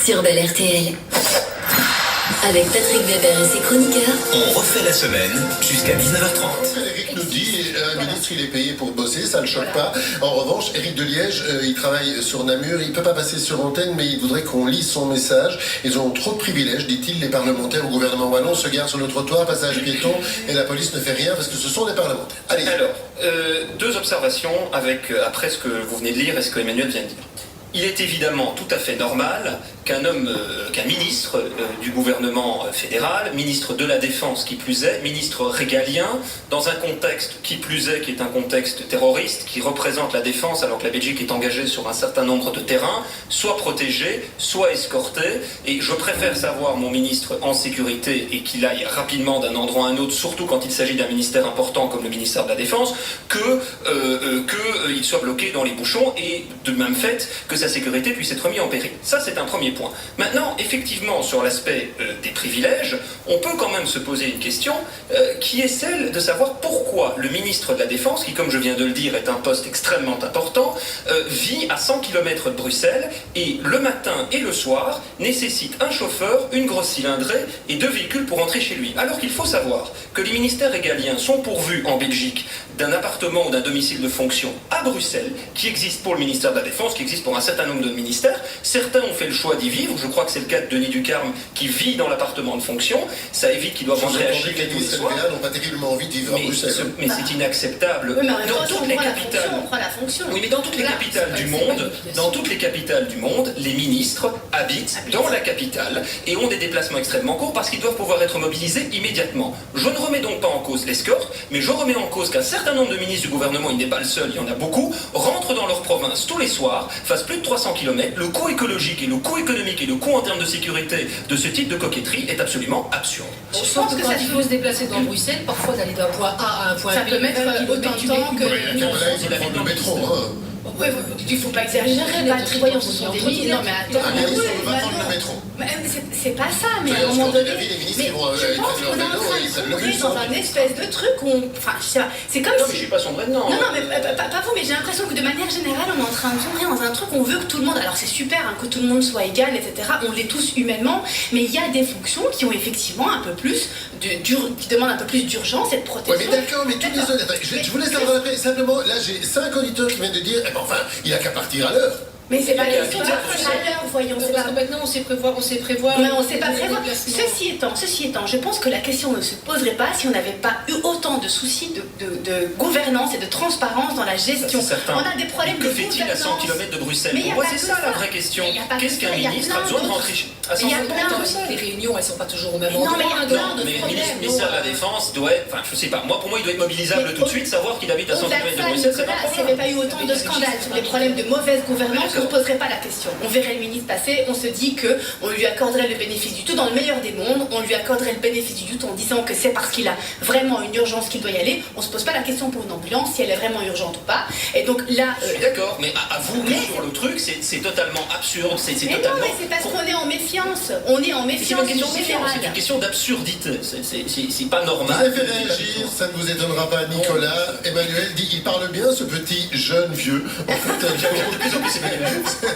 sur Bel RTL. Avec Patrick Weber et ses chroniqueurs. On refait la semaine jusqu'à 19h30. Eric nous dit, un ministre il est payé pour bosser, ça ne le choque pas. En revanche, Eric de Liège, il travaille sur Namur, il ne peut pas passer sur antenne, mais il voudrait qu'on lise son message. Ils ont trop de privilèges, dit-il, les parlementaires au gouvernement wallon se garent sur le trottoir, passage piéton, et la police ne fait rien parce que ce sont des parlementaires. Allez. Alors, deux observations après ce que vous venez de lire et ce que Emmanuel vient de dire. Il est évidemment tout à fait normal qu'un ministre du gouvernement fédéral, ministre de la Défense qui plus est, ministre régalien, dans un contexte qui plus est, qui est un contexte terroriste, qui représente la défense alors que la Belgique est engagée sur un certain nombre de terrains, soit protégé, soit escorté. Et je préfère savoir mon ministre en sécurité et qu'il aille rapidement d'un endroit à un autre, surtout quand il s'agit d'un ministère important comme le ministère de la Défense, qu'il soit bloqué dans les bouchons et de même fait que sa sécurité puisse être mise en péril. Ça, c'est un premier point. Maintenant, effectivement, sur l'aspect des privilèges, on peut quand même se poser une question qui est celle de savoir pourquoi le ministre de la Défense, qui, comme je viens de le dire, est un poste extrêmement important, vit à 100 km de Bruxelles et le matin et le soir nécessite un chauffeur, une grosse cylindrée et 2 véhicules pour rentrer chez lui. Alors qu'il faut savoir que les ministères régaliens sont pourvus en Belgique d'un appartement ou d'un domicile de fonction à Bruxelles, qui existe pour le ministère de la Défense, qui existe pour un certain nombre de ministères. Certains ont fait le choix d'y vivre. Je crois que c'est le cas de Denis Ducarme qui vit dans l'appartement de fonction. Ça évite qu'il doit rentrer à Chine tous les soirs. Les n'ont pas terriblement envie de vivre à Bruxelles. Mais c'est inacceptable. Oui, mais dans toutes les capitales, on prend la fonction. Oui, mais dans toutes les capitales du monde, les ministres habitent dans la capitale et ont des déplacements extrêmement courts parce qu'ils doivent pouvoir être mobilisés immédiatement. Je ne remets donc pas en cause l'escorte, mais je remets en cause qu'un certain nombre de ministres du gouvernement, il n'est pas le seul, il y en a beaucoup, rentrent dans leur province tous les soirs, fassent plus de 300 km. Le coût écologique et le coût économique et le coût en termes de sécurité de ce type de coquetterie est absolument absurde. Je pense que quand il faut se déplacer dans Bruxelles, parfois d'aller d'un point A à un point B, ça peut mettre autant de temps que... Il faut prendre le métro. Ouais, il ne faut pas exagérer, Patrick, voyons, ce sont des milliers. Non, mais attends, on va prendre le métro. C'est pas ça, mais à un moment donné. Mais je pense qu'on est en train de sombrer dans un espèce de truc où on. Enfin, je sais pas, c'est comme Non, si. mais je suis pas sombré dedans. Non, mais pas vous, mais j'ai l'impression que de manière générale, on est en train de sombrer dans un truc où on veut que tout le monde. Alors c'est super, hein, que tout le monde soit égal, etc. On l'est tous humainement, mais il y a des fonctions qui ont effectivement un peu plus qui demandent un peu plus d'urgence et de protection. Oui, mais d'accord, mais tous les autres. Je vous laisse avoir après. Simplement, là, j'ai 5 auditeurs qui viennent de dire, enfin, il a qu'à partir à l'heure. Mais c'est pas question de partir à l'heure, voyons. Parce que maintenant on sait prévoir. Mais on sait pas prévoir. Ceci étant, je pense que la question ne se poserait pas si on n'avait pas eu autant de soucis de gouvernance et de transparence dans la gestion. On a des problèmes de gouvernance. Que fait-il à 100 km de Bruxelles? Moi, c'est ça la vraie question. Qu'est-ce qu'un ministre a besoin de rentrer chez Il y a plein de ça. Les réunions, elles sont pas toujours au même endroit. Non, mais il y a plein de mais problèmes. le ministère de la Défense doit être, enfin, je sais pas, pour moi, il doit être mobilisable tout de suite, savoir qu'il habite à 100 km de Bruxelles. S'il n'y avait pas eu autant de scandales sur les problèmes de mauvaise gouvernance, on ne se poserait pas la question. On verrait le ministre passer, on se dit qu'on lui accorderait le bénéfice du tout. Dans le meilleur des mondes, on lui accorderait le bénéfice du doute en disant que c'est parce qu'il a vraiment une urgence qu'il doit y aller. On ne se pose pas la question pour une ambulance, si elle est vraiment urgente ou pas. Et donc là... Je suis d'accord, mais avouez que sur le truc, c'est totalement absurde. Mais non, mais c'est parce qu'on est en méfiance. On est en méfiance. C'est une question d'absurdité. C'est pas normal. Vous avez fait réagir, ça ne vous étonnera pas, Nicolas. Emmanuel dit, il parle bien, ce petit jeune vieux. En fait,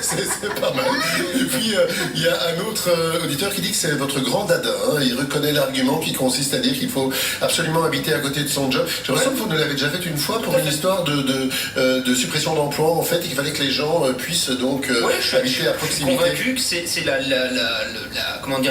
c'est pas mal. Et puis, il y a un autre auditeur qui dit que c'est votre grand dada. Hein. Il reconnaît l'argument qui consiste à dire qu'il faut absolument habiter à côté de son job. J'ai l'impression que vous nous l'avez déjà fait une fois pour une histoire de suppression d'emploi, en fait, et qu'il fallait que les gens puissent donc habiter à proximité. Je suis convaincu que c'est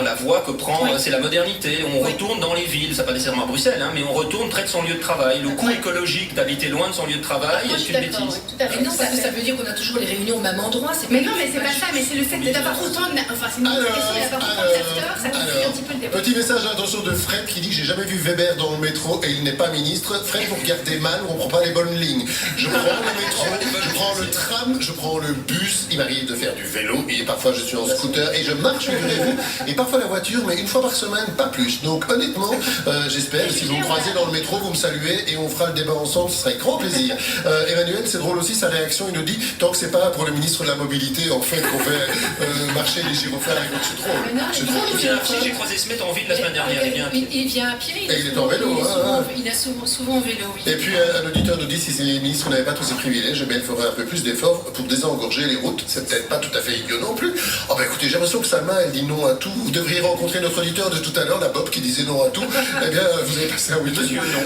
la voie que prend, c'est la modernité. On retourne dans les villes, ça pas nécessairement à Bruxelles, hein, mais on retourne près de son lieu de travail. Le coût écologique d'habiter loin de son lieu de travail, c'est une bêtise. Mais non, parce que ça veut dire qu'on a toujours les réunions au même endroit. Mais non, mais c'est pas ça, mais c'est le fait d'avoir autant de... Enfin, c'est une autre question, d'avoir autant d'acteurs, ça complique un petit peu le débat. Petit message d'intention de Fred qui dit, j'ai jamais vu Weber dans le métro et il n'est pas ministre. Fred, vous regardez mal ou on prend pas les bonnes lignes. Je prends le métro, je prends le tram, je prends le bus, il m'arrive de faire du vélo et parfois je suis en scooter et je marche, figurez-vous, et parfois la voiture, mais une fois par semaine, pas plus. Donc honnêtement, j'espère, si vous me croisez dans le métro, vous me saluez et on fera le débat ensemble, ce serait avec grand plaisir. Emmanuel, c'est drôle aussi sa réaction, il nous dit, tant que c'est pas pour le ministre ministre de la Mobilité, en fait, qu'on fait marcher les gyrophares avec votre citron. Mais non, C'est mais drôle. Il vient à pied, j'ai croisé ce mec en ville la semaine dernière, il vient à pied. Il vient à pied. Et il est en vélo, Il est souvent en vélo, oui. Et puis un auditeur nous dit si ces ministres n'avaient pas tous ces privilèges, eh bien, il faudrait un peu plus d'efforts pour désengorger les routes. C'est peut-être pas tout à fait idiot non plus. Oh ben écoutez, j'ai l'impression que Salma, elle dit non à tout. Vous devriez rencontrer notre auditeur de tout à l'heure, la Bob qui disait non à tout. Eh bien, vous avez passé un week-end. Monsieur, non.